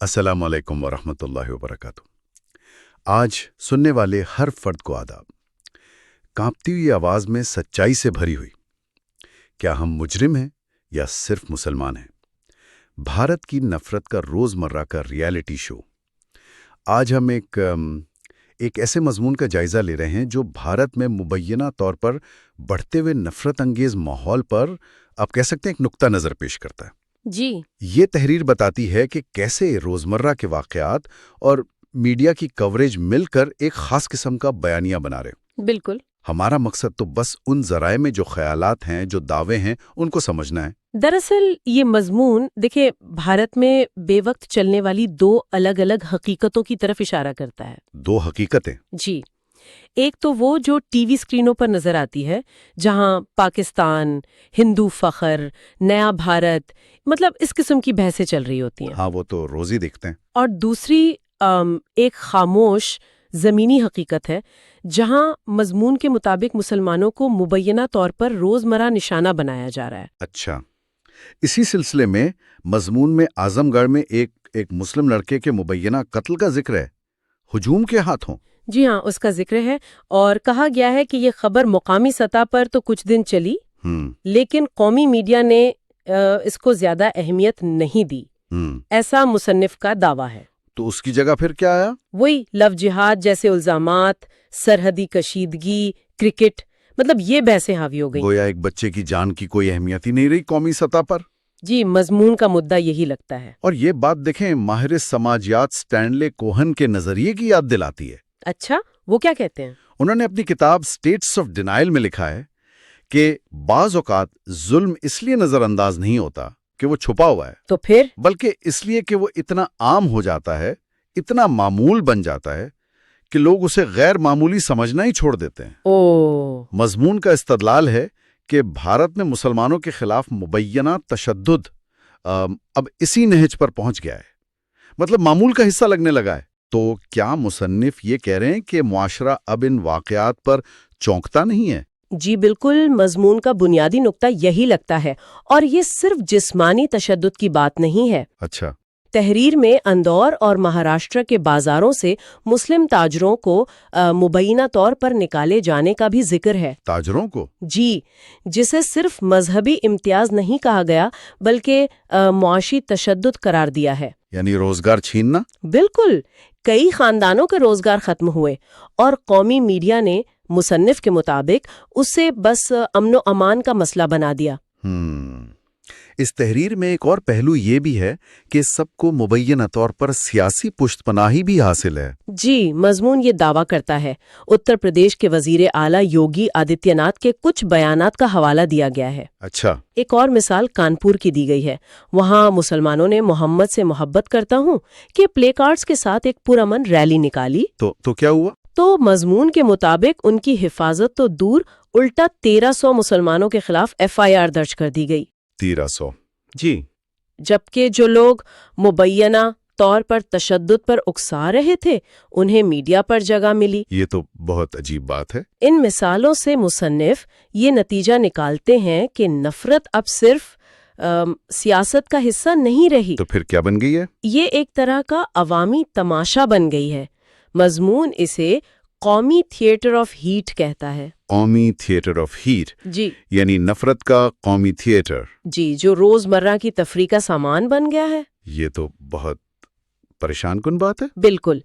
السلام علیکم ورحمۃ اللہ وبرکاتہ۔ آج سننے والے ہر فرد کو آداب۔ کانپتی ہوئی آواز میں سچائی سے بھری ہوئی، کیا ہم مجرم ہیں یا صرف مسلمان ہیں؟ بھارت کی نفرت کا روزمرہ کا ریالٹی شو۔ آج ہم ایک ایسے مضمون کا جائزہ لے رہے ہیں جو بھارت میں مبینہ طور پر بڑھتے ہوئے نفرت انگیز ماحول پر آپ کہہ سکتے ہیں ایک نقطہ نظر پیش کرتا ہے۔ جی، یہ تحریر بتاتی ہے کہ کیسے روزمرہ کے واقعات اور میڈیا کی کوریج مل کر ایک خاص قسم کا بیانیہ بنا رہے۔ بالکل۔ ہمارا مقصد تو بس ان ذرائع میں جو خیالات ہیں، جو دعوے ہیں، ان کو سمجھنا ہے۔ دراصل یہ مضمون دیکھیں بھارت میں بے وقت چلنے والی دو الگ الگ حقیقتوں کی طرف اشارہ کرتا ہے۔ دو حقیقتیں؟ جی، ایک تو وہ جو ٹی وی اسکرینوں پر نظر آتی ہے، جہاں پاکستان، ہندو فخر، نیا بھارت، مطلب اس قسم کی بحثیں چل رہی ہوتی ہیں۔ ہاں، وہ تو روز ہی دیکھتے ہیں۔ اور دوسری ایک خاموش زمینی حقیقت ہے، جہاں مضمون کے مطابق مسلمانوں کو مبینہ طور پر روزمرہ نشانہ بنایا جا رہا ہے۔ اچھا، اسی سلسلے میں مضمون میں اعظم گڑھ میں ایک مسلم لڑکے کے مبینہ قتل کا ذکر ہے، ہجوم کے ہاتھوں۔ جی ہاں، اس کا ذکر ہے اور کہا گیا ہے کہ یہ خبر مقامی سطح پر تو کچھ دن چلی، لیکن قومی میڈیا نے اس کو زیادہ اہمیت نہیں دی، ایسا مصنف کا دعویٰ ہے۔ تو اس کی جگہ پھر کیا آیا؟ وہی لو جہاد جیسے الزامات، سرحدی کشیدگی، کرکٹ، مطلب یہ بحثیں حاوی ہو گئیں۔ گویا ایک بچے کی جان کی کوئی اہمیت ہی نہیں رہی قومی سطح پر۔ جی، مضمون کا مدعا یہی لگتا ہے۔ اور یہ بات دیکھیں ماہر سماجیات سٹینلے کوہن کے نظریے کی یاد دلاتی ہے۔ اچھا، وہ کیا کہتے ہیں؟ انہوں نے اپنی کتاب اسٹیٹس آف ڈینائل میں لکھا ہے کہ بعض اوقات ظلم اس لیے نظر انداز نہیں ہوتا کہ وہ چھپا ہوا ہے، تو پھر بلکہ اس لیے کہ وہ اتنا عام ہو جاتا ہے، اتنا معمول بن جاتا ہے کہ لوگ اسے غیر معمولی سمجھنا ہی چھوڑ دیتے ہیں۔ مضمون کا استدلال ہے کہ بھارت میں مسلمانوں کے خلاف مبینہ تشدد اب اسی نہج پر پہنچ گیا ہے، مطلب معمول کا حصہ لگنے لگا ہے۔ تو کیا مصنف یہ کہہ رہے ہیں کہ معاشرہ اب ان واقعات پر چونکتا نہیں ہے؟ جی بالکل، مضمون کا بنیادی نقطہ یہی لگتا ہے، اور یہ صرف جسمانی تشدد کی بات نہیں ہے۔ اچھا۔ تحریر میں اندور اور مہاراشٹر کے بازاروں سے مسلم تاجروں کو مبینہ طور پر نکالے جانے کا بھی ذکر ہے۔ تاجروں کو؟ جی، جسے صرف مذہبی امتیاز نہیں کہا گیا بلکہ معاشی تشدد قرار دیا ہے۔ یعنی روزگار چھیننا؟ بالکل، کئی خاندانوں کے روزگار ختم ہوئے اور قومی میڈیا نے مصنف کے مطابق اسے بس امن و امان کا مسئلہ بنا دیا۔ اس تحریر میں ایک اور پہلو یہ بھی ہے کہ سب کو مبینہ طور پر سیاسی پشت پناہی بھی حاصل ہے۔ جی، مضمون یہ دعویٰ کرتا ہے۔ اتر پردیش کے وزیر اعلیٰ یوگی آدتیہ ناتھ کے کچھ بیانات کا حوالہ دیا گیا ہے۔ اچھا۔ ایک اور مثال کانپور کی دی گئی ہے۔ وہاں مسلمانوں نے محمد سے محبت کرتا ہوں کہ پلے کارڈز کے ساتھ ایک پرامن ریلی نکالی۔ تو کیا ہوا؟ تو مضمون کے مطابق ان کی حفاظت تو دور، الٹا 1300 مسلمانوں کے خلاف FIR درج کر دی گئی۔ 1300؟ جی۔ جبکہ جو لوگ مبینہ طور پر تشدد پر اکسا رہے تھے انہیں میڈیا پر جگہ ملی۔ یہ تو بہت عجیب بات ہے۔ ان مثالوں سے مصنف یہ نتیجہ نکالتے ہیں کہ نفرت اب صرف سیاست کا حصہ نہیں رہی۔ تو پھر کیا بن گئی ہے؟ یہ ایک طرح کا عوامی تماشا بن گئی ہے۔ مضمون اسے قومی تھیٹر آف ہیٹ کہتا ہے۔ قومی تھیٹر آف ہیٹ؟ جی، یعنی نفرت کا قومی تھیٹر۔ جی، جو روزمرہ کی تفریح کا سامان بن گیا ہے۔ یہ تو بہت پریشان کن بات ہے۔ بالکل۔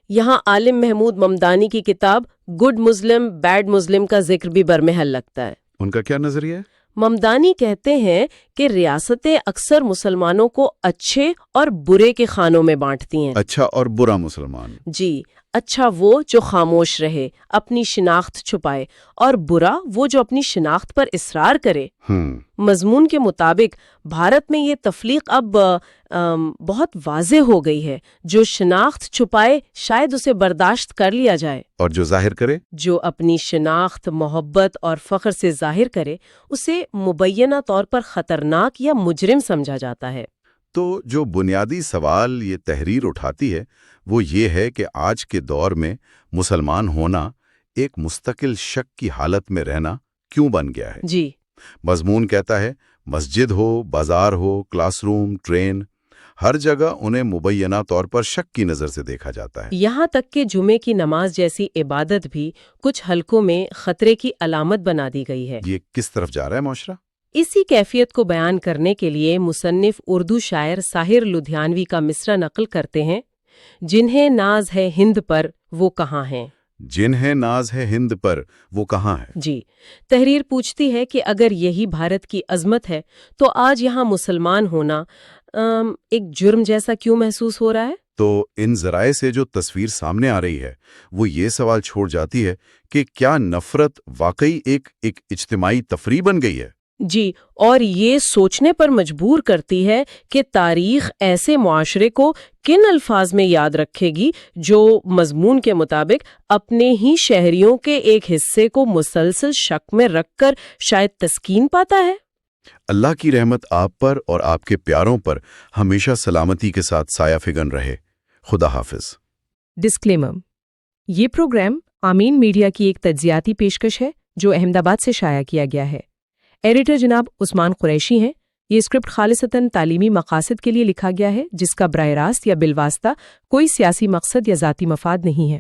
یہاں عالم محمود ممدانی کی کتاب گڈ مسلم بیڈ مسلم کا ذکر بھی برمحل لگتا ہے۔ ان کا کیا نظریہ ہے؟ ممدانی کہتے ہیں کہ ریاستیں اکثر مسلمانوں کو اچھے اور برے کے خانوں میں بانٹتی ہیں۔ اچھا اور برا مسلمان؟ جی، اچھا وہ جو خاموش رہے، اپنی شناخت چھپائے، اور برا وہ جو اپنی شناخت پر اصرار کرے۔ مضمون کے مطابق بھارت میں یہ تفلیق اب بہت واضح ہو گئی ہے۔ جو شناخت چھپائے شاید اسے برداشت کر لیا جائے، اور جو ظاہر کرے، جو اپنی شناخت، محبت اور فخر سے ظاہر کرے، اسے مبینہ طور پر خطرناک یا مجرم سمجھا جاتا ہے۔ تو جو بنیادی سوال یہ تحریر اٹھاتی ہے وہ یہ ہے کہ آج کے دور میں مسلمان ہونا ایک مستقل شک کی حالت میں رہنا کیوں بن گیا ہے؟ جی، مضمون کہتا ہے مسجد ہو، بازار ہو، کلاس روم، ٹرین، ہر جگہ انہیں مبینہ طور پر شک کی نظر سے دیکھا جاتا ہے۔ یہاں تک کہ جمعے کی نماز جیسی عبادت بھی کچھ حلقوں میں خطرے کی علامت بنا دی گئی ہے۔ یہ کس طرف جا رہا ہے معاشرہ؟ اسی کیفیت کو بیان کرنے کے لیے مصنف اردو شاعر ساحر لدھیانوی کا مصرع نقل کرتے ہیں، جنہیں ناز ہے ہند پر وہ کہاں ہیں؟ جنہیں ناز ہے ہند پر وہ کہاں ہے؟ جی، تحریر پوچھتی ہے کہ اگر یہی بھارت کی عظمت ہے تو آج یہاں مسلمان ہونا ایک جرم جیسا کیوں محسوس ہو رہا ہے؟ تو ان ذرائع سے جو تصویر سامنے آ رہی ہے وہ یہ سوال چھوڑ جاتی ہے کہ کیا نفرت واقعی ایک اجتماعی تفریح بن گئی ہے؟ جی، اور یہ سوچنے پر مجبور کرتی ہے کہ تاریخ ایسے معاشرے کو کن الفاظ میں یاد رکھے گی جو مضمون کے مطابق اپنے ہی شہریوں کے ایک حصے کو مسلسل شک میں رکھ کر شاید تسکین پاتا ہے۔ اللہ کی رحمت آپ پر اور آپ کے پیاروں پر ہمیشہ سلامتی کے ساتھ سایہ فگن رہے۔ خدا حافظ۔ ڈسکلیمر: یہ پروگرام آمین میڈیا کی ایک تجزیاتی پیشکش ہے جو احمد آباد سے شائع کیا گیا ہے۔ ایڈیٹر جناب عثمان قریشی ہیں۔ یہ اسکرپٹ خالصتاً تعلیمی مقاصد کے لیے لکھا گیا ہے، جس کا براہ راست یا بالواسطہ کوئی سیاسی مقصد یا ذاتی مفاد نہیں ہے۔